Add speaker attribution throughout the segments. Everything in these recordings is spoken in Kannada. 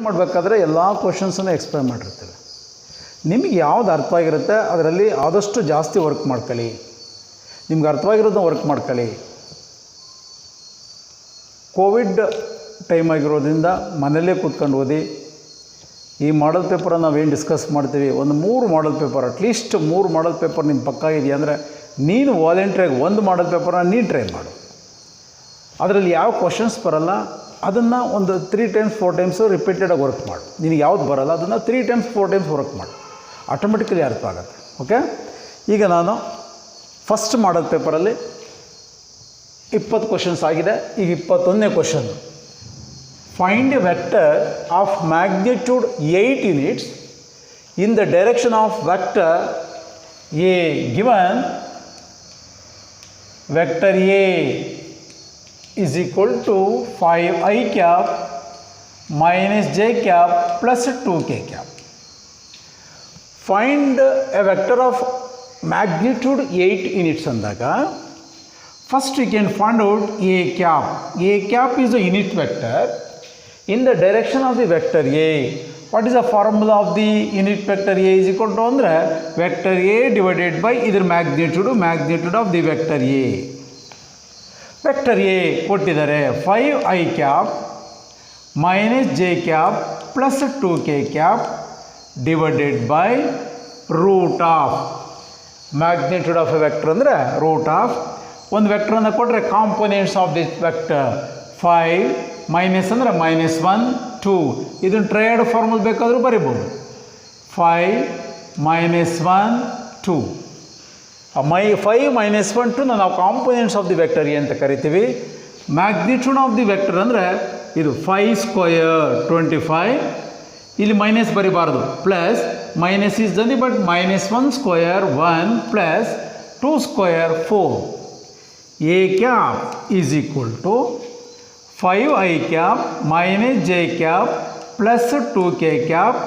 Speaker 1: ಮಾಡಬೇಕಾದ್ರೆ ಎಲ್ಲ ಕ್ವಶನ್ಸನ್ನು ಎಕ್ಸ್ಪ್ಲೇನ್ ಮಾಡಿರ್ತೀವಿ. ನಿಮಗೆ ಯಾವ್ದು ಅರ್ಥ ಆಗಿರುತ್ತೆ ಅದರಲ್ಲಿ ಆದಷ್ಟು ಜಾಸ್ತಿ ವರ್ಕ್ ಮಾಡ್ಕೊಳ್ಳಿ. ನಿಮ್ಗೆ ಅರ್ಥವಾಗಿರೋದನ್ನ ವರ್ಕ್ ಮಾಡ್ಕೊಳ್ಳಿ. ಕೋವಿಡ್ ಟೈಮ್ ಆಗಿರೋದ್ರಿಂದ ಮನೆಯಲ್ಲೇ ಕೂತ್ಕೊಂಡು ಓದಿ. ಈ ಮಾಡಲ್ ಪೇಪರನ್ನು ನಾವೇನು ಡಿಸ್ಕಸ್ ಮಾಡ್ತೀವಿ, ಒಂದು 3 ಮಾಡಲ್ ಪೇಪರ್, ಅಟ್ಲೀಸ್ಟ್ 3 ಮಾಡಲ್ ಪೇಪರ್ ನಿಮ್ಮ ಪಕ್ಕ ಇದೆಯಾ ಅಂದರೆ ನೀನು ವಾಲಂಟ್ರಿಯಾಗಿ ಒಂದು ಮಾಡಲ್ ಪೇಪರನ್ನ ನೀನು ಟ್ರೈ ಮಾಡು. ಅದರಲ್ಲಿ ಯಾವ ಕ್ವಶನ್ಸ್ ಬರಲ್ಲ ಅದನ್ನು ಒಂದು 3 times 4 times ರಿಪೀಟೆಡಾಗಿ ವರ್ಕ್ ಮಾಡು. ನಿನಗೆ ಯಾವ್ದು ಬರೋಲ್ಲ ಅದನ್ನು 3 times 4 times ವರ್ಕ್ ಮಾಡು. ಆಟೋಮೆಟಿಕಲಿ ಅರ್ಥ ಆಗುತ್ತೆ. ಓಕೆ, ಈಗ ನಾನು ಫಸ್ಟ್ ಮಾಡಲ್ ಪೇಪರಲ್ಲಿ 20 ಕ್ವಶನ್ಸ್ ಆಗಿದೆ. ಈಗ 21ನೇ question. Find a vector of magnitude 8 units in the direction of vector a given vector a is equal to 5i cap minus j cap plus 2k cap. Find a vector of magnitude 8 units ಅಂದಾಗ first we can find out a cap. A cap is a unit vector in the direction of the vector a. What is the formula of the unit vector a is equal to ಅಂದರೆ vector a divided by ಇದರ magnitude of the vector a. Vector A ಕೊಟ್ಟಿದ್ದಾರೆ 5i cap minus J cap plus 2k cap divided by root of magnitude of A vector ಅಂದರೆ ರೂಟ್ ಆಫ್ ಒಂದು ವೆಕ್ಟ್ರನ್ನು ಕೊಟ್ಟರೆ components of this vector 5 minus ಅಂದರೆ -1 2 ಇದನ್ನು ಟ್ರಯಡ್ ಫಾರ್ಮಲ್ ಬೇಕಾದರೂ ಬರಿಬೋದು 5 -1 2 5 - 1 2 ನಾವು components of the vector A ಅಂತ ಕರಿತೀವಿ. ಮ್ಯಾಗ್ನಿಟ್ಯೂಡ್ ಆಫ್ ದಿ ವೆಕ್ಟರ್ ಅಂದರೆ ಇದು 5 ಸ್ಕ್ವಯರ್ 25, ಇಲ್ಲಿ ಮೈನಸ್ ಬರಿಬಾರ್ದು, ಪ್ಲಸ್ ಮೈನಸ್ ಈಸ್ ಜಲ್ದಿ but -1 square 1 plus 2 square 4. A cap is equal to 5i cap minus J cap plus 2k cap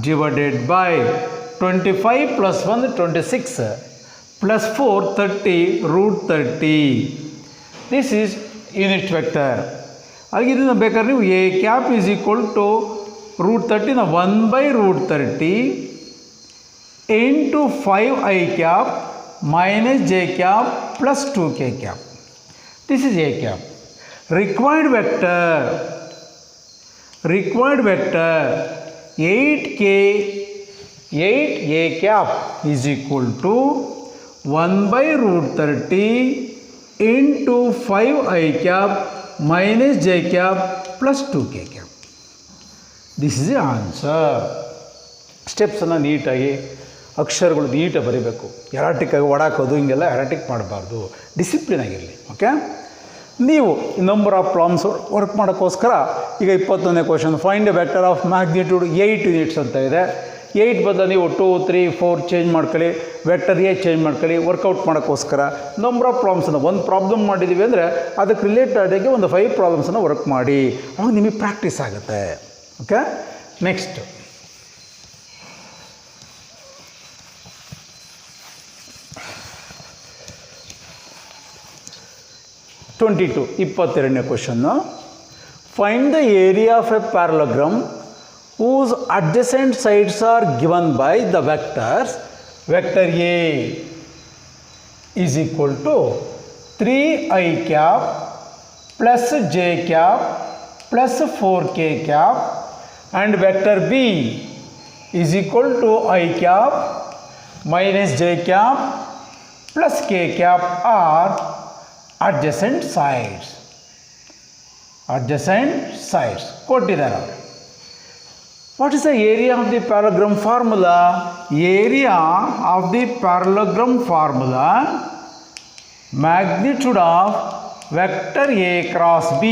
Speaker 1: divided by 25 + 1 26 plus 4 30 root 30. This is unit vector. ಹಾಗೆ ಇದನ್ನು ಬೇಕಾದ್ರೆ ನೀವು a cap is equal to root 30 ನ 1/√30 into 5i cap minus j cap plus 2k cap. This is a cap. Required vector 8a cap is equal to 1/√30 into 5i cap minus j cap plus 2k cap. This is the answer. ಸ್ಟೆಪ್ಸನ್ನು ನೀಟಾಗಿ ಅಕ್ಷರಗಳು ನೀಟಾಗಿ ಬರೀಬೇಕು. ಎರಾಟಿಕ್ಕಾಗಿ ಓಡಾಕೋದು ಹಿಂಗೆಲ್ಲ ಎರಾಟಿಕ್ ಮಾಡಬಾರ್ದು, ಡಿಸಿಪ್ಲಿನ್ ಆಗಿರಲಿ. ಓಕೆ, ನೀವು ನಂಬರ್ ಆಫ್ ಪ್ರಾಬ್ಲಮ್ಸ್ ವರ್ಕ್ ಮಾಡೋಕ್ಕೋಸ್ಕರ ಈಗ 21ನೇ question find a vector of magnitude 8 units ಅಂತ ಇದೆ. 8 ಬದಲು ನೀವು 2 3 4 ಚೇಂಜ್ ಮಾಡ್ಕೊಳ್ಳಿ, ವೆಕ್ಟರ್ ಎ ಚೇಂಜ್ ಮಾಡ್ಕೊಳ್ಳಿ. ವರ್ಕೌಟ್ ಮಾಡೋಕ್ಕೋಸ್ಕರ ನಂಬರ್ ಆಫ್ ಪ್ರಾಬ್ಲಮ್ಸನ್ನು ಒಂದು ಪ್ರಾಬ್ಲಮ್ ಮಾಡಿದ್ದೀವಿ ಅಂದರೆ ಅದಕ್ಕೆ ರಿಲೇಟೆಡಾಗಿ ಒಂದು 5 ಪ್ರಾಬ್ಲಮ್ಸನ್ನು ವರ್ಕ್ ಮಾಡಿ, ಅವಾಗ ನಿಮಗೆ ಪ್ರಾಕ್ಟೀಸ್ ಆಗುತ್ತೆ. ಓಕೆ, ನೆಕ್ಸ್ಟ್ 22ನೇ question. Find the area of a parallelogram whose adjacent sides are given by the vectors vector A is equal to 3i cap plus j cap plus 4k cap and vector B is equal to I cap minus j cap plus k cap are adjacent sides. ಕೊಟ್ಟಿದ್ದಾರೆ ಅವರು. What is the area of the parallelogram formula? Area of the parallelogram formula, magnitude of vector A cross B.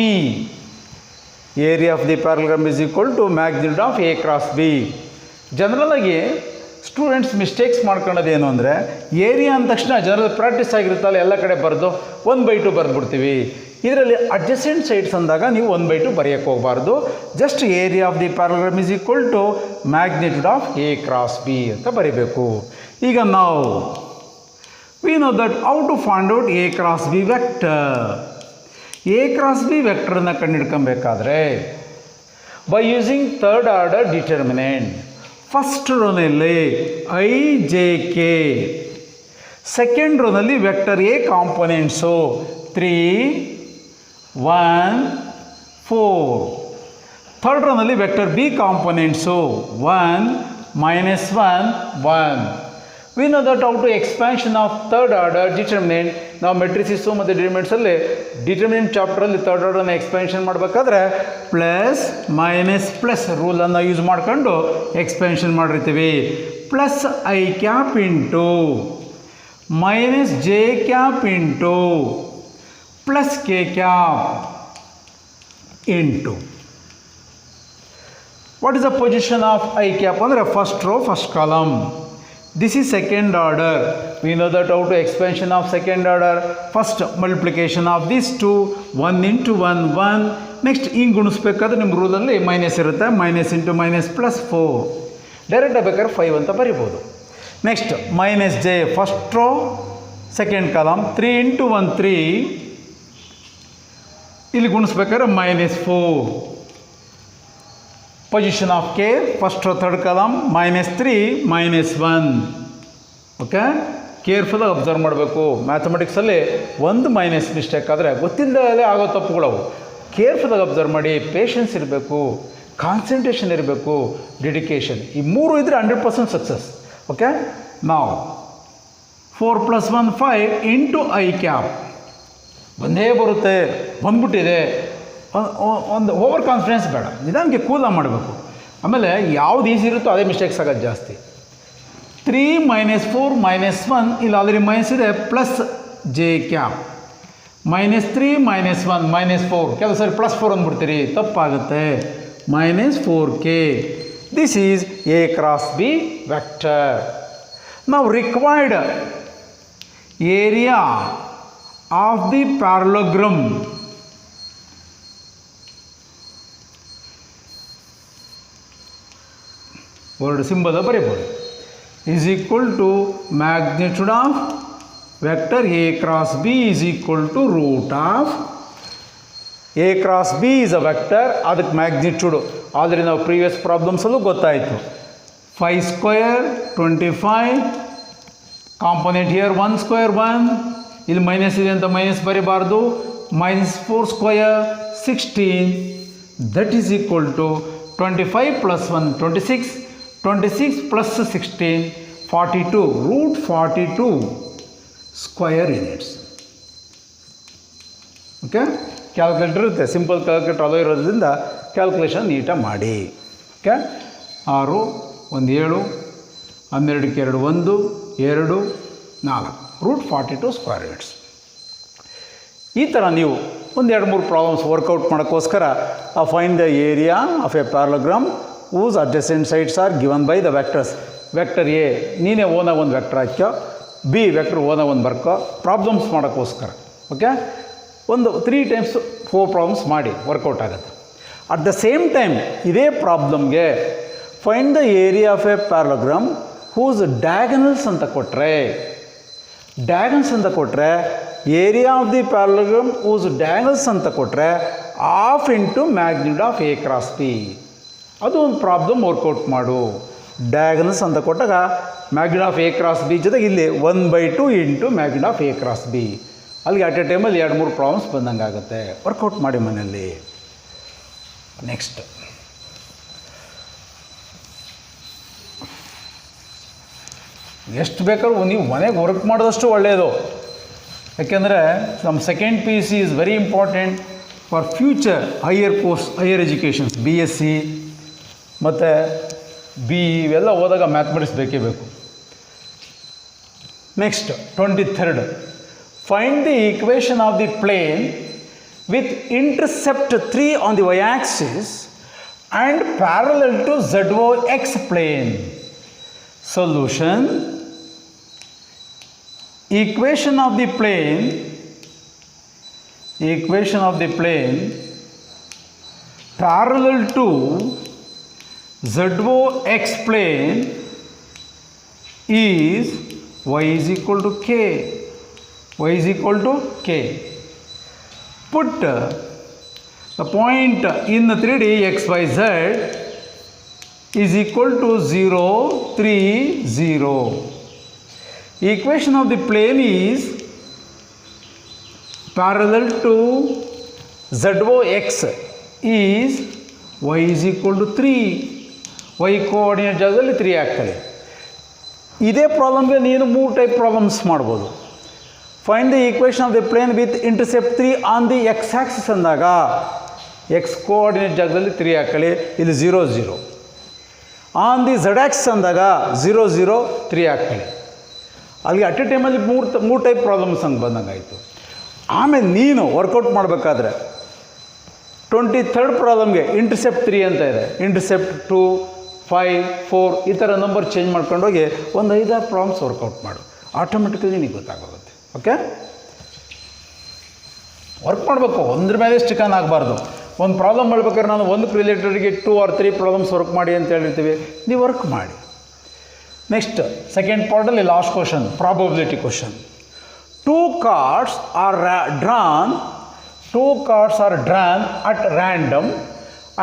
Speaker 1: Area of the parallelogram is equal to magnitude of A cross B. General ಆಗಿ ಸ್ಟೂಡೆಂಟ್ಸ್ ಮಿಸ್ಟೇಕ್ಸ್ ಮಾಡ್ಕೊಳ್ಳೋದೇನು ಅಂದರೆ ಏರಿಯಾ ಅಂದ ತಕ್ಷಣ ಜನರಲ್ ಪ್ರಾಕ್ಟೀಸ್ ಆಗಿರುತ್ತಲ್ಲ ಎಲ್ಲ ಕಡೆ ಬರೆದು 1/2 ಬರೆದ್ಬಿಡ್ತೀವಿ. ಇದರಲ್ಲಿ ಅಡ್ಜಸೆಂಟ್ ಸೈಡ್ಸ್ ಅಂದಾಗ ನೀವು 1/2 ಬರೆಯೋಕ್ಕೆ ಹೋಗಬಾರ್ದು. Just area of the parallelogram is equal to magnitude of a cross b ಅಂತ ಬರೀಬೇಕು. ಈಗ ನಾವು we know that how to find out a cross b vector. A cross b ವೆಕ್ಟರನ್ನು ಕಂಡುಹಿಡ್ಕೊಬೇಕಾದ್ರೆ by using third order determinant. First row nalli I, J, K. Second row nalli vector A components 3, 1, 4. Third row nalli vector B components 1, -1, 1. We know that how to expansion of third order determinant. ನಾವು ಮೆಟ್ರಿಸಿಸು ಮತ್ತು ಡಿಟರ್ಮಿನೆಂಟ್ಸಲ್ಲಿ ಡಿಟರ್ಮಿನೆಂಟ್ ಚಾಪ್ಟ್ರಲ್ಲಿ ಥರ್ಡ್ ಆರ್ಡರ್ನ ಎಕ್ಸ್ಪೆನ್ಷನ್ ಮಾಡಬೇಕಾದ್ರೆ ಪ್ಲಸ್ ಮೈನಸ್ ಪ್ಲಸ್ ರೂಲನ್ನು ಯೂಸ್ ಮಾಡ್ಕೊಂಡು ಎಕ್ಸ್ಪೆನ್ಷನ್ ಮಾಡಿರ್ತೀವಿ. Plus i cap into minus J cap into plus k cap into what is the position of i cap ಅಂದರೆ first row first column. This is second order. We know that how to expansion of second order. First multiplication of these two, 1 into 1, 1. Next ಹಿಂಗೆ ಗುಣಿಸ್ಬೇಕಾದ್ರೆ ನಿಮ್ಮ ರೂಲಲ್ಲಿ ಮೈನಸ್ ಇರುತ್ತೆ, ಮೈನಸ್ ಇಂಟು ಮೈನಸ್ ಪ್ಲಸ್ 4. ಡೈರೆಕ್ಟಾಗಿ ಬೇಕಾದ್ರೆ 5 ಅಂತ ಬರಿಬೋದು. Next minus J first row second column, 3 into 1, 3. ಇಲ್ಲಿ ಗುಣಿಸ್ಬೇಕಾದ್ರೆ -4. Position of K, first row third column, -3, -1. Okay, ಕೇರ್ಫುಲ್ಲಾಗಿ observe ಮಾಡಬೇಕು. ಮ್ಯಾಥಮೆಟಿಕ್ಸಲ್ಲಿ ಒಂದು ಮೈನಸ್ ಮಿಸ್ಟೇಕ್ ಆದರೆ ಗೊತ್ತಿಲ್ಲದೆ ಆಗೋ ತಪ್ಪುಗಳವು. ಕೇರ್ಫುಲ್ಲಾಗಿ ಅಬ್ಸರ್ವ್ ಮಾಡಿ, ಪೇಷನ್ಸ್ ಇರಬೇಕು, ಕಾನ್ಸಂಟ್ರೇಷನ್ ಇರಬೇಕು, ಡೆಡಿಕೇಶನ್. ಈ ಮೂರು ಇದ್ದರೆ 100% ಸಕ್ಸಸ್. ಓಕೆ, ನಾವು 4 + 1 5 ಇಂಟು ಐ ಕ್ಯಾಪ್ ಬಂದೇ ಬರುತ್ತೆ, ಬಂದ್ಬಿಟ್ಟಿದೆ. ಒಂದು ಓವರ್ ಕಾನ್ಫಿಡೆನ್ಸ್ ಬೇಡ, ನಿಧಾನಕ್ಕೆ ಕೂಲಾಗಿ ಮಾಡಬೇಕು. ಆಮೇಲೆ ಯಾವ್ದು ಈಸಿ ಇರುತ್ತೋ ಅದೇ ಮಿಸ್ಟೇಕ್ಸ್ ಆಗೋದು ಜಾಸ್ತಿ. 3 - 4 -1, ಇಲ್ಲಿ ಆಲ್ರೆಡಿ ಮೈನಸ್ ಇದೆ, ಪ್ಲಸ್ ಜೆ ಕ್ಯಾಪ್. -3 -1 -4, ಕೆಲವು ಸರಿ +4 ಅಂದ್ಬಿಡ್ತೀರಿ, ತಪ್ಪಾಗುತ್ತೆ. -4k. This is A × B vector. ನಾವು required area of the parallelogram word symbol ಬರೀಬೋದು. Is equal to magnitude of vector A × B is equal to root of A × B is a vector. ಅದಕ್ಕೆ ಮ್ಯಾಗ್ನಿಟ್ಯೂಡ್ ಆಲ್ರೆಡಿ ನಾವು ಪ್ರೀವಿಯಸ್ ಪ್ರಾಬ್ಲಮ್ಸಲ್ಲೂ ಗೊತ್ತಾಯಿತು. 5² 25, ಕಾಂಪೊನೆಂಟ್ ಹಿಯರ್ 1² 1, ಇಲ್ಲಿ ಮೈನಸ್ ಇದೆ ಅಂತ ಮೈನಸ್ ಬರೀಬಾರ್ದು. -4² 16, that is equal to 25 + 1 26, 26 + 16 42, root 42 square units. Okay, calculator ಇರುತ್ತೆ, ಸಿಂಪಲ್ ಕ್ಯಾಲ್ಕುಲೇಟರ್ ಅದು ಇರೋದ್ರಿಂದ ಕ್ಯಾಲ್ಕುಲೇಷನ್ ನೀಟಾಗಿ ಮಾಡಿ. ಓಕೆ, 6 1 7, 12ಕ್ಕೆ 2 1 2 4, ರೂಟ್ 42 ಸ್ಕ್ವಯರ್ ಯೂನಿಟ್ಸ್. ಈ ಥರ ನೀವು ಒಂದು 2-3 ಪ್ರಾಬ್ಲಮ್ಸ್ ವರ್ಕೌಟ್ ಮಾಡೋಕ್ಕೋಸ್ಕರ find the area of a parallelogram whose adjacent sides are given by the vectors. Vector A ನೀನೇ ಓನಾಗಿ ಒಂದು ವೆಕ್ಟರ್ ಹಾಕ್ಯೋ, ಬಿ ವೆಕ್ಟರ್ ಓನಾಗಿ ಒಂದು ಬರ್ಕೋ, ಪ್ರಾಬ್ಲಮ್ಸ್ ಮಾಡೋಕ್ಕೋಸ್ಕರ. ಓಕೆ, ಒಂದು 3 times 4 ಪ್ರಾಬ್ಲಮ್ಸ್ ಮಾಡಿ ವರ್ಕೌಟ್ ಆಗುತ್ತೆ. ಅಟ್ ದ ಸೇಮ್ ಟೈಮ್ ಇದೇ ಪ್ರಾಬ್ಲಮ್ಗೆ find the area of a parallelogram whose diagonals ಅಂತ ಕೊಟ್ಟರೆ, ಡಯಾಗನಲ್ಸ್ ಅಂತ ಕೊಟ್ಟರೆ area of the parallelogram whose diagonals ಅಂತ ಕೊಟ್ಟರೆ ½ into magnitude of A × B. ಅದು ಒಂದು ಪ್ರಾಬ್ಲಮ್ ವರ್ಕೌಟ್ ಮಾಡು. ಡಯಾಗನಲ್ಸ್ ಅಂತ ಕೊಟ್ಟಾಗ ಮ್ಯಾಗ್ನಿಟ್ಯೂಡ್ ಆಫ್ A × B ಜೊತೆಗೆ ಇಲ್ಲಿ 1/2 into magnitude of A × B. ಅಲ್ಲಿಗೆ ಅಟ್ ಎ ಟೈಮಲ್ಲಿ 2-3 ಪ್ರಾಬ್ಲಮ್ಸ್ ಬಂದಂಗೆ ಆಗುತ್ತೆ. ವರ್ಕೌಟ್ ಮಾಡಿ ಮನೆಯಲ್ಲಿ. ನೆಕ್ಸ್ಟ್ ಎಷ್ಟು ಬೇಕಾದ್ರೂ ನೀವು ಮನೆಗೆ ವರ್ಕ್ ಮಾಡಿದಷ್ಟು ಒಳ್ಳೆಯದು. ಯಾಕೆಂದರೆ ನಮ್ಮ second PUC is very important for future higher course, higher educations, BSc ಮತ್ತು BE ಇವೆಲ್ಲ ಹೋದಾಗ ಮ್ಯಾಥಮೆಟಿಕ್ಸ್ ಬೇಕೇ ಬೇಕು. Next 23rd, find the equation of the plane with intercept 3 on the y-axis and parallel to ZOX plane. Solution: equation of the plane parallel to ZOX plane is y is equal to k. y is equal to k. Put The point in the 3D xyz is equal to 0, 3, 0. Equation of the plane is parallel to ZOX is y is equal to 3. y coordinate ಜಾಗದಲ್ಲಿ 3 ಆಗ್ತದೆ. ಇದೇ ಪ್ರಾಬ್ಲಮ್ಗೆ ನೀನು 3 ಟೈಪ್ ಪ್ರಾಬ್ಲಮ್ಸ್ ಮಾಡ್ಬೋದು. Find the equation of the plane with intercept 3 on the X Axis ಅಂದಾಗ ಎಕ್ಸ್ ಕೋಆರ್ಡಿನೇಟ್ ಜಾಗದಲ್ಲಿ 3 ಹಾಕೊಳ್ಳಿ, ಇಲ್ಲಿ 0, 0. ಆನ್ ದಿ ಝಡ್ ಆಕ್ಸಿಸ್ ಅಂದಾಗ 0, 0, 3 ಹಾಕೊಳ್ಳಿ. ಅಲ್ಲಿಗೆ ಅಟ್ ಎ ಟೈಮಲ್ಲಿ 3 ಟೈಪ್ ಪ್ರಾಬ್ಲಮ್ಸ್ ಹಂಗೆ ಬಂದಂಗಾಯಿತು. ಆಮೇಲೆ ನೀನು ವರ್ಕೌಟ್ ಮಾಡಬೇಕಾದ್ರೆ 23rd ಪ್ರಾಬ್ಲಮ್ಗೆ ಇಂಟರ್ಸೆಪ್ಟ್ 3 ಅಂತ ಇದೆ, ಇಂಟರ್ಸೆಪ್ಟ್ 2, 5, 4 ಈ ಥರ ನಂಬರ್ ಚೇಂಜ್ ಮಾಡ್ಕೊಂಡೋಗಿ ಒಂದು 5-6 ಪ್ರಾಬ್ಲಮ್ಸ್ ವರ್ಕೌಟ್ ಮಾಡು. ಆಟೋಮೆಟಿಕಲಿ ನಿನಗೆ ಗೊತ್ತಾಗೋಗುತ್ತೆ. ಓಕೆ, ವರ್ಕ್ ಮಾಡಬೇಕು, ಒಂದ್ರ ಮೇಲೆ ಸ್ಟಿಕನ್ ಆಗಬಾರ್ದು. ಒಂದು ಪ್ರಾಬ್ಲಮ್ ಮಾಡ್ಬೇಕಾದ್ರೆ ನಾನು ಒಂದಕ್ಕೆ ರಿಲೇಟೆಡ್ಗೆ 2 or 3 ಪ್ರಾಬ್ಲಮ್ಸ್ ವರ್ಕ್ ಮಾಡಿ ಅಂತ ಹೇಳಿರ್ತೀವಿ, ನೀವು ವರ್ಕ್ ಮಾಡಿ. ನೆಕ್ಸ್ಟ್ ಸೆಕೆಂಡ್ ಪಾರ್ಟಲ್ಲಿ last question, probability question. 2 cards are drawn at random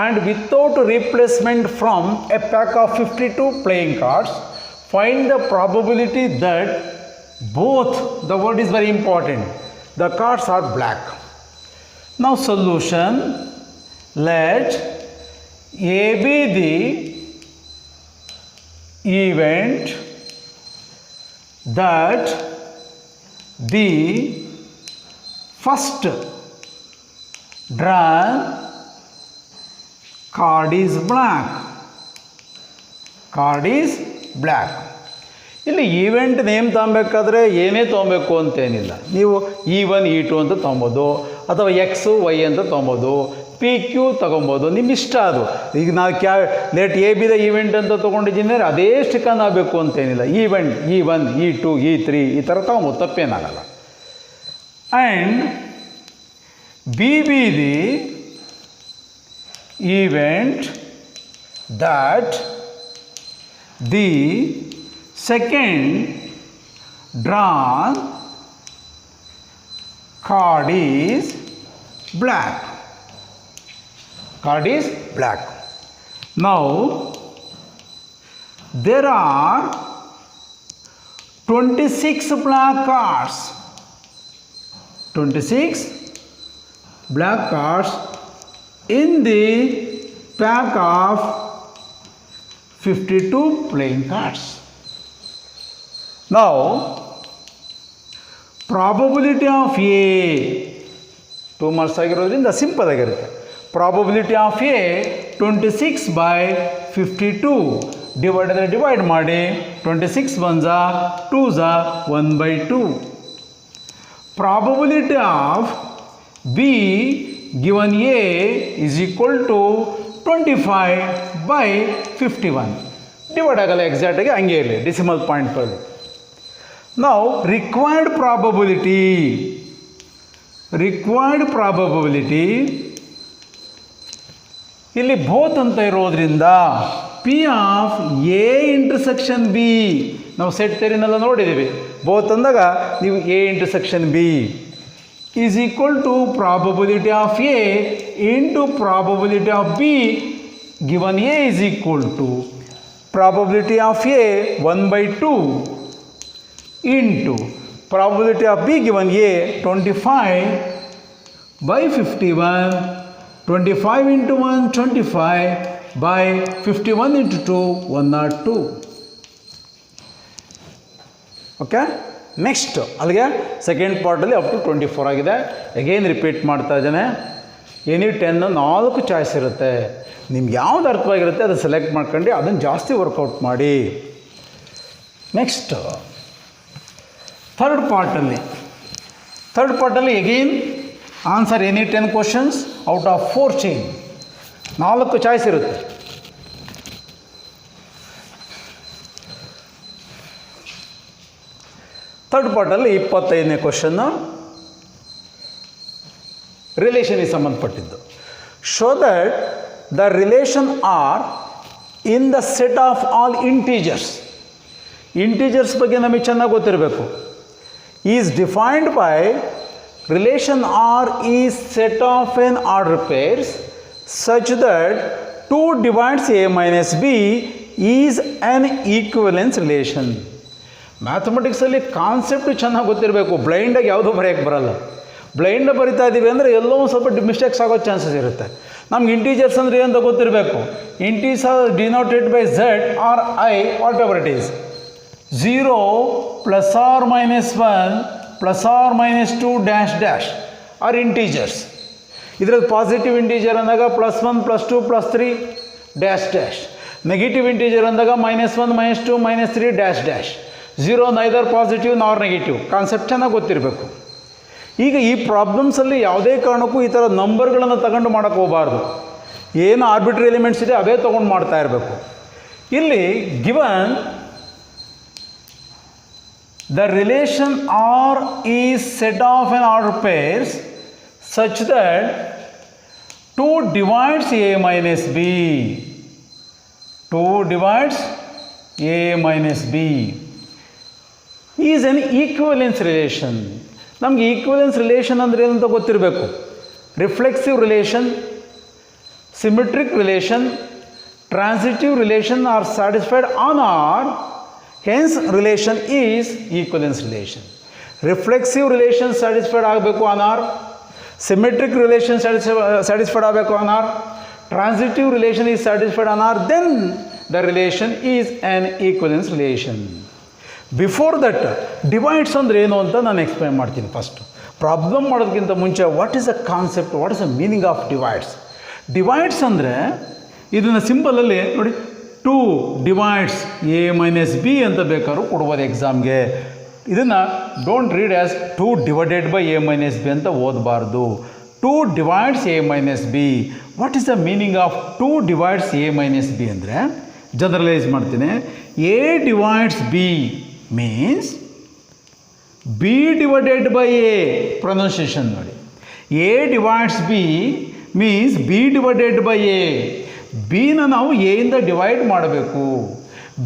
Speaker 1: and without replacement from a pack of 52 playing cards. Find the probability that both, the word is very important, the cards are black. Now solution, let A be the event that the first drawn card is black. Card is black. ಇಲ್ಲಿ ಈವೆಂಟ್ ನೇಮ್ ತೊಗೊಬೇಕಾದ್ರೆ ಏನೇ ತೊಗೊಬೇಕು ಅಂತೇನಿಲ್ಲ. ನೀವು E1, E2 ಅಂತ ತೊಗೊಬೋದು, ಅಥವಾ X, Y ಅಂತ ತೊಗೊಬೋದು, PQ ತೊಗೊಬೋದು, ನಿಮ್ಮ ಇಷ್ಟ ಅದು. ಈಗ ನಾವು let A B the event ಅಂತ ತೊಗೊಂಡಿದ್ದೀನಿ ಅಂದರೆ ಅದೇ ಸ್ಟಿಕನ್ ಆಗಬೇಕು ಅಂತೇನಿಲ್ಲ. ಈವೆಂಟ್ E1, E2, E3 ಈ ಥರ ತೊಗೊಬೋದು, ತಪ್ಪೇನಾಗಲ್ಲ. And B be the event that the second drawn card is black. Card is black. Now there are 26 black cards. 26 black cards in the pack of 52 playing cards. Now probability of A 2 marks ಆಗಿರೋದ್ರಿಂದ ಸಿಂಪಲ್ ಆಗಿರುತ್ತೆ. probability of A 26 by 52 divide ಮಾಡಿ 26 1s 2s 1/2. probability of B given A is equal to 25 by 51. Divide ಆಗಲ್ಲ, ಎಕ್ಸಾಕ್ಟಾಗಿ ಹಂಗೆ ಇರಲಿ, ಡೆಸಿಮಲ್ ಪಾಯಿಂಟ್ಗಳು. ನಾವು ರಿಕ್ವೈರ್ಡ್ ಪ್ರಾಬಬಿಲಿಟಿ ಇಲ್ಲಿ ಬೋತ್ ಅಂತ ಇರೋದ್ರಿಂದ P of A intersection B, ನಾವು ಸೆಟ್ ಥಿಯರಿನೆಲ್ಲ ನೋಡಿದ್ದೀವಿ. ಬೋತ್ ಅಂದಾಗ ನೀವು A intersection B is equal to probability of A into probability of B given A is equal to probability of A 1/2 into probability of B given A 25 by 51. 25 into 1 25 by 51 into 2 102. Okay, next ಅಲ್ಲಿಗೆ ಸೆಕೆಂಡ್ ಪಾರ್ಟಲ್ಲಿ ಅಪ್ ಟು 24 ಆಗಿದೆ. ಅಗೇನ್ ರಿಪೀಟ್ ಮಾಡ್ತಾ ಇದ್ದೇನೆ. ಎನಿ 10 4 ಚಾಯ್ಸ್ ಇರುತ್ತೆ. ನಿಮ್ಗೆ ಯಾವ್ದು ಅರ್ಥವಾಗಿರುತ್ತೆ ಅದು ಸೆಲೆಕ್ಟ್ ಮಾಡ್ಕೊಂಡು ಅದನ್ನು ಜಾಸ್ತಿ ವರ್ಕೌಟ್ ಮಾಡಿ. ನೆಕ್ಸ್ಟ್ ಥರ್ಡ್ ಪಾರ್ಟಲ್ಲಿ again answer any 10 questions out of 4 change. 4 choice ಇರುತ್ತೆ. ಥರ್ಡ್ ಪಾರ್ಟಲ್ಲಿ 25ನೇ ಕ್ವಶನ್ನು ರಿಲೇಷನ್ಗೆ ಸಂಬಂಧಪಟ್ಟಿದ್ದು. Show that the relation R in the set of all integers. Integers ಬಗ್ಗೆ ನಮಗೆ ಚೆನ್ನಾಗಿ ಗೊತ್ತಿರಬೇಕು. Is defined by relation R is set of an order pairs such that 2 divides A minus B is an equivalence relation. ಮ್ಯಾಥಮೆಟಿಕ್ಸಲ್ಲಿ ಕಾನ್ಸೆಪ್ಟ್ ಚೆನ್ನಾಗಿ ಗೊತ್ತಿರಬೇಕು, ಬ್ಲೈಂಡಾಗಿ ಯಾವುದೂ ಬರೆಯೋಕ್ಕೆ ಬರಲ್ಲ. ಬ್ಲೈಂಡ್ ಬರಿತಾ ಇದ್ದೀವಿ ಅಂದರೆ ಎಲ್ಲೋ ಒಂದು ಸ್ವಲ್ಪ ಮಿಸ್ಟೇಕ್ಸ್ ಆಗೋ ಚಾನ್ಸಸ್ ಇರುತ್ತೆ. ನಮ್ಗೆ ಇಂಟೀಜರ್ಸ್ ಅಂದರೆ ಏನಂತ ಗೊತ್ತಿರಬೇಕು. Integers are denoted by Z or I whatever it is. 0 + or -1 + or -2 dash dash are integers. ಇದರಲ್ಲಿ ಪಾಸಿಟಿವ್ ಇಂಟೀಜರ್ ಅಂದಾಗ +1 +2 +3 ಡ್ಯಾಶ್ ಡ್ಯಾಶ್. ನೆಗೆಟಿವ್ ಇಂಟೀಜರ್ ಅಂದಾಗ -1 -2 -3 ಡ್ಯಾಶ್ ಡ್ಯಾಶ್. 0 ನೈದರ್ ಪಾಸಿಟಿವ್ ನಾರ್ ನೆಗೆಟಿವ್. ಕಾನ್ಸೆಪ್ಟ್ ಚೆನ್ನಾಗಿ ಗೊತ್ತಿರಬೇಕು. ಈಗ ಈ ಪ್ರಾಬ್ಲಮ್ಸಲ್ಲಿ ಯಾವುದೇ ಕಾರಣಕ್ಕೂ ಈ ಥರ ನಂಬರ್ಗಳನ್ನು ತಗೊಂಡು ಮಾಡೋಕ್ಕೆ ಹೋಗಬಾರ್ದು. ಏನು ಆರ್ಬಿಟ್ರಿ ಎಲಿಮೆಂಟ್ಸ್ ಇದೆ ಅವೇ ತೊಗೊಂಡು ಮಾಡ್ತಾ ಇರಬೇಕು. ಇಲ್ಲಿ given the relation R is set of an ordered pairs such that 2 divides A minus B. 2 divides A minus B is an equivalence relation. ನಮಗೆ ಈಕ್ವಲೆನ್ಸ್ ರಿಲೇಷನ್ ಅಂದರೆ ಏನಂತ ಗೊತ್ತಿರಬೇಕು. Reflexive relation, symmetric relation, transitive relation R satisfied on R, hence relation is equivalence relation. Reflexive relation satisfied ಆಗಬೇಕು on R, symmetric relation satisfied ಆಗಬೇಕು on R, transitive relation is satisfied on R, then the relation is an equivalence relation. Before that divides ಅಂದರೆ ಏನು ಅಂತ ನಾನು ಎಕ್ಸ್ಪ್ಲೈನ್ ಮಾಡ್ತೀನಿ. ಫಸ್ಟು ಪ್ರಾಬ್ಲಮ್ ಮಾಡೋದಕ್ಕಿಂತ ಮುಂಚೆ what is a concept, what is a meaning of divides. Divides ಅಂದರೆ ಇದನ್ನು ಸಿಂಪಲಲ್ಲಿ ನೋಡಿ, 2 divides A minus B ಅಂತ ಬೇಕಾದ್ರೂ ಕೊಡ್ಬೋದು ಎಕ್ಸಾಮ್ಗೆ. ಇದನ್ನು don't read as 2 divided by A minus B ಅಂತ ಓದಬಾರ್ದು. 2 divides A minus B. What is the meaning of 2 divides A minus B ಅಂದರೆ ಜನರಲೈಸ್ ಮಾಡ್ತೀನಿ. A divides B means B divided by A. Pronunciation ನೋಡಿ. A divides B means B divided by A. ಬಿನ ನಾವು ಎಯಿಂದ ಡಿವೈಡ್ ಮಾಡಬೇಕು.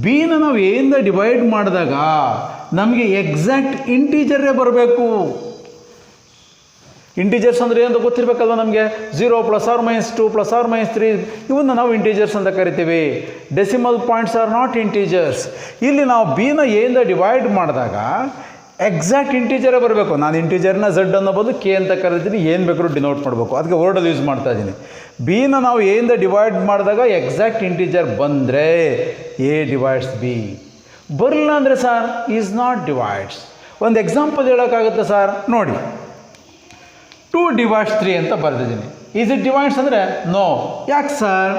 Speaker 1: ಬಿನ ನಾವು ಎಯಿಂದ ಡಿವೈಡ್ ಮಾಡಿದಾಗ ನಮಗೆ ಎಕ್ಸಾಕ್ಟ್ ಇಂಟೀಜರೇ ಬರಬೇಕು. ಇಂಟೀಜರ್ಸ್ ಅಂದರೆ ಏನು ಗೊತ್ತಿರಬೇಕಲ್ವ ನಮಗೆ. 0 + or -2 + or -3 ಇವನ್ನ ನಾವು ಇಂಟೀಜರ್ಸ್ ಅಂತ ಕರಿತೀವಿ. Decimal points are not integers. ಇಲ್ಲಿ ನಾವು ಬಿನ ಎಯಿಂದ ಡಿವೈಡ್ ಮಾಡಿದಾಗ ಎಕ್ಸಾಕ್ಟ್ ಇಂಟೀಜರೇ ಬರಬೇಕು. ನಾನು ಇಂಟೀಜರ್ನ ಝಡ್ ಅನ್ನೋಬೋದು ಕೆ ಅಂತ ಕರಿತೀನಿ, ಏನು ಬೇಕಾದ್ರೂ ಡಿನೋಟ್ ಮಾಡಬೇಕು, ಅದಕ್ಕೆ ವರ್ಡಲ್ಲಿ ಯೂಸ್ ಮಾಡ್ತಾ ಇದ್ದೀನಿ. ಬಿನ ನಾವು ಎಯಿಂದ ಡಿವೈಡ್ ಮಾಡಿದಾಗ ಎಕ್ಸಾಕ್ಟ್ ಇಂಟೀಜರ್ ಬಂದರೆ ಎ ಡಿವೈಡ್ಸ್ ಬಿ. ಬರಲಿಲ್ಲ ಅಂದರೆ ಸರ್ ಈಸ್ ನಾಟ್ ಡಿವೈಡ್ಸ್. ಒಂದು ಎಕ್ಸಾಂಪಲ್ ಹೇಳೋಕ್ಕಾಗುತ್ತೆ ಸರ್ ನೋಡಿ. 2 divides 3 ಅಂತ ಬರೆದಿದ್ದೀನಿ. ಈಸ್ ಇಟ್ ಡಿವೈಡ್ಸ್ ಅಂದರೆ ನೋ. ಯಾಕೆ ಸರ್?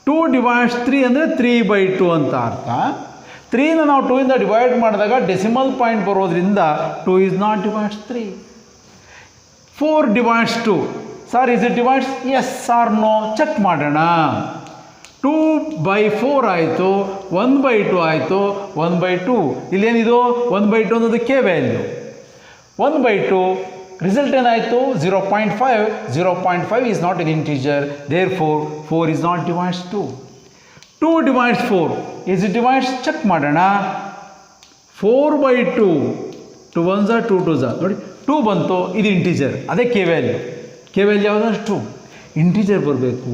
Speaker 1: 2 divides 3 ಅಂದರೆ 3/2 ಅಂತ ಅರ್ಥ. 3ನ ನಾವು 2ಇಂದ ಡಿವೈಡ್ ಮಾಡಿದಾಗ ಡೆಸಿಮಲ್ ಪಾಯಿಂಟ್ ಬರೋದ್ರಿಂದ 2 is not divides 3. 4 divides 2. Sir is it divides? Yes or no check ಮಾಡೋಣ. 2/4 ಆಯಿತು, 1/2 ಆಯಿತು, 1/2. ಇಲ್ಲೇನಿದು 1/2 ಅನ್ನೋದು ಕೆ ವ್ಯಾಲ್ಯೂ. 1/2 ರಿಸಲ್ಟ್ ಏನಾಯಿತು? 0.5. 0.5 is not an integer, there 4 is not divides 2. 2 divides 4. Is it divides? Check ಮಾಡೋಣ. 4/2. 2 1s 2 2s ನೋಡಿ 2 ಬಂತು, ಇದು ಇಂಟೀಜರ್, ಅದೇ ಕೆ ವ್ಯಾಲ್ಯೂ. ಕೆ ವ್ಯಾಲ್ಯೂ ಯಾವುದಂದ್ರೆ 2. ಇಂಟೀಜರ್ ಬರಬೇಕು.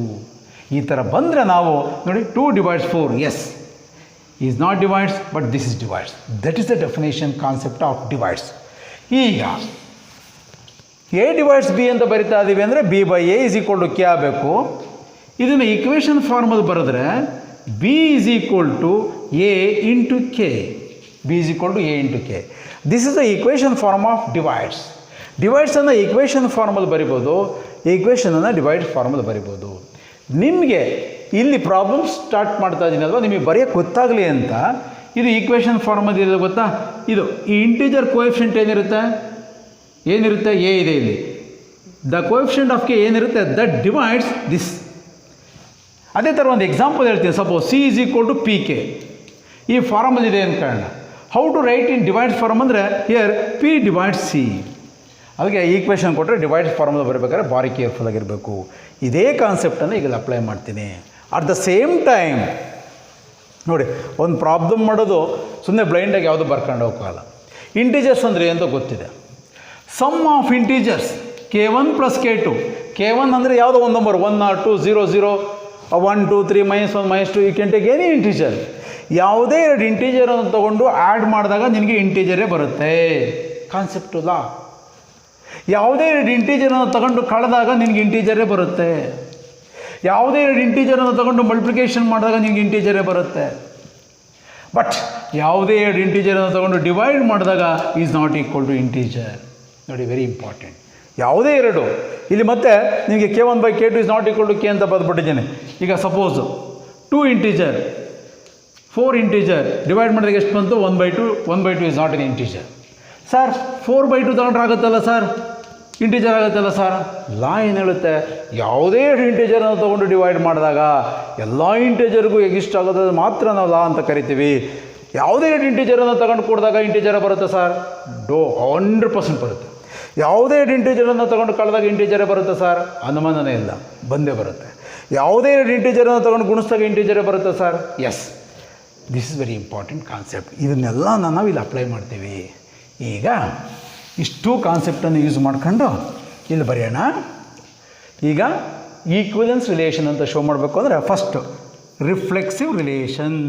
Speaker 1: ಈ ಥರ ಬಂದರೆ ನಾವು ನೋಡಿ 2 divides 4, yes is not divides, but this is divides. That is the definition concept of divides. ಈಗ ಎ ಡಿವೈಡ್ಸ್ ಬಿ ಅಂತ ಬರಿತಾ ಇದ್ದೀವಿ ಅಂದರೆ B/A = ಕೆ ಆಗಬೇಕು. ಇದನ್ನು ಇಕ್ವೇಷನ್ ಫಾರ್ಮಲ್ಲಿ ಬರೆದ್ರೆ B = A into K. B = A into K. This is the equation form of divides. ಡಿವೈಡ್ಸನ್ನು ಈಕ್ವೇಷನ್ ಫಾರ್ಮಲ್ಲಿ ಬರಿಬೋದು, ಈಕ್ವೇಷನನ್ನು ಡಿವೈಡ್ ಫಾರ್ಮಲ್ಲಿ ಬರಿಬೋದು. ನಿಮಗೆ ಇಲ್ಲಿ ಪ್ರಾಬ್ಲಮ್ ಸ್ಟಾರ್ಟ್ ಮಾಡ್ತಾ ಇದ್ದೀನಿ ಅಲ್ವಾ, ನಿಮಗೆ ಬರೆಯೋಕ್ಕೆ ಗೊತ್ತಾಗಲಿ ಅಂತ ಇದು ಈಕ್ವೇಷನ್ ಫಾರ್ಮಲ್ಲಿ ಇರೋದು ಗೊತ್ತಾ. ಇದು ಈ ಇಂಟೀಜರ್ ಕೋಎಫಿಷಿಯಂಟ್ ಏನಿರುತ್ತೆ ಎ ಇದೆ ಇಲ್ಲಿ. ದ ಕೋಎಫಿಷಿಯಂಟ್ ಆಫ್ ಕೆ ಏನಿರುತ್ತೆ ದಟ್ ಡಿವೈಡ್ಸ್ ದಿಸ್. ಅದೇ ಥರ ಒಂದು ಎಕ್ಸಾಂಪಲ್ ಹೇಳ್ತೀನಿ. Suppose C = PK. ಈ ಫಾರ್ಮಲ್ ಇದೆ ಅನ್ಕೊಳ್ಳೋಣ. How to write in divide form ಅಂದರೆ ಹಿಯರ್ P divides C. ಅದಕ್ಕೆ ಈಕ್ವೇಷನ್ ಕೊಟ್ಟರೆ ಡಿವೈಡ್ ಫಾರ್ಮಲ್ ಬರಬೇಕಾದ್ರೆ ಭಾರಿ ಕೇರ್ಫುಲ್ ಆಗಿರಬೇಕು. ಇದೇ ಕಾನ್ಸೆಪ್ಟನ್ನು ಈಗ ಅಪ್ಲೈ ಮಾಡ್ತೀನಿ. ಅಟ್ ದ ಸೇಮ್ ಟೈಮ್ ನೋಡಿ, ಒಂದು ಪ್ರಾಬ್ಲಮ್ ಮಾಡೋದು ಸುಮ್ಮನೆ ಬ್ಲೈಂಡಾಗಿ ಯಾವುದು ಬರ್ಕೊಂಡು ಹೋಗೋಲ್ಲ. ಇಂಟೀಜರ್ಸ್ ಅಂದರೆ ಅಂತ ಗೊತ್ತಿದೆ. Some of integers k1 plus k2. k1 ಅಂದರೆ ಯಾವುದೋ ಒಂದು number 1 or 2 0 0 1 2 3 -1 -2 you can take any integer. ಯಾವುದೇ ಎರಡು ಇಂಟೀಜರನ್ನು ತೊಗೊಂಡು ಆ್ಯಡ್ ಮಾಡಿದಾಗ ನಿನಗೆ ಇಂಟೀಜರೇ ಬರುತ್ತೆ. ಕಾನ್ಸೆಪ್ಟು ಲಾ. ಯಾವುದೇ ಎರಡು ಇಂಟೀಜರನ್ನು ತಗೊಂಡು ಕಳೆದಾಗ ನಿನಗೆ ಇಂಟೀಜರೇ ಬರುತ್ತೆ. ಯಾವುದೇ ಎರಡು ಇಂಟೀಜರನ್ನು ತಗೊಂಡು ಮಲ್ಟಿಪ್ಲಿಕೇಶನ್ ಮಾಡಿದಾಗ ನಿನಗೆ ಇಂಟೀಜರೇ ಬರುತ್ತೆ. ಬಟ್ ಯಾವುದೇ ಎರಡು ಇಂಟೀಜರನ್ನು ತಗೊಂಡು ಡಿವೈಡ್ ಮಾಡಿದಾಗ is not equal to integer. ನೋಡಿ, ವೆರಿ ಇಂಪಾರ್ಟೆಂಟ್. ಯಾವುದೇ ಎರಡು ಇಲ್ಲಿ ಮತ್ತೆ ನಿಮಗೆ k1/k2 is not equal to k ಅಂತ ಬರೆದ್ಬಿಟ್ಟಿದ್ದೇನೆ. ಈಗ ಸಪೋಸ್ 2 ಇಂಟೀಜರ್ 4 ಇಂಟೀಜರ್ ಡಿವೈಡ್ ಮಾಡಿದಾಗ ಎಷ್ಟು ಬಂತು? 1/2. 1/2 is not an integer. Sir 4/2 ತಗೊಂಡ್ರೆ ಆಗುತ್ತಲ್ಲ ಸರ್, ಇಂಟೀಜರ್ ಆಗುತ್ತಲ್ಲ ಸರ್. ಲಾ ಏನು ಹೇಳುತ್ತೆ? ಯಾವುದೇ ಎರಡು ಇಂಟೀಜರನ್ನು ತೊಗೊಂಡು ಡಿವೈಡ್ ಮಾಡಿದಾಗ ಎಲ್ಲ ಇಂಟೀಜರ್ಗೂ ಎಗಿಸ್ಟ್ ಆಗೋದು ಮಾತ್ರ ನಾವು ಲಾ ಅಂತ ಕರಿತೀವಿ. ಯಾವುದೇ ಎರಡು ಇಂಟೀಜರನ್ನು ತಗೊಂಡು ಕೊಡಿದಾಗ ಇಂಟೀಜರ್ ಬರುತ್ತೆ ಸರ್? 100% ಬರುತ್ತೆ. ಯಾವುದೇ ಎರಡು ಇಂಟೀಜರನ್ನು ತಗೊಂಡು ಕಳೆದಾಗ ಇಂಟೀಜರೇ ಬರುತ್ತೆ ಸರ್? ಅನುಮಾನನೇ ಇಲ್ಲ, ಬಂದೇ ಬರುತ್ತೆ. ಯಾವುದೇ ಎರಡು ಇಂಟೀಜರನ್ನು ತಗೊಂಡು ಗುಣಿಸಿದಾಗ ಇಂಟೀಜರೇ ಬರುತ್ತೆ sir? Yes. This is very important concept. ಇದನ್ನೆಲ್ಲ ನಾವು ಇಲ್ಲಿ ಅಪ್ಲೈ ಮಾಡ್ತೀವಿ. ಈಗ ಇಷ್ಟು ಕಾನ್ಸೆಪ್ಟನ್ನು ಯೂಸ್ ಮಾಡ್ಕೊಂಡು ಇಲ್ಲಿ ಬರೆಯೋಣ. ಈಗ ಈಕ್ವಿಲೆನ್ಸ್ ರಿಲೇಷನ್ ಅಂತ ಶೋ ಮಾಡಬೇಕು ಅಂದರೆ ಫಸ್ಟು ರಿಫ್ಲೆಕ್ಸಿವ್ ರಿಲೇಷನ್.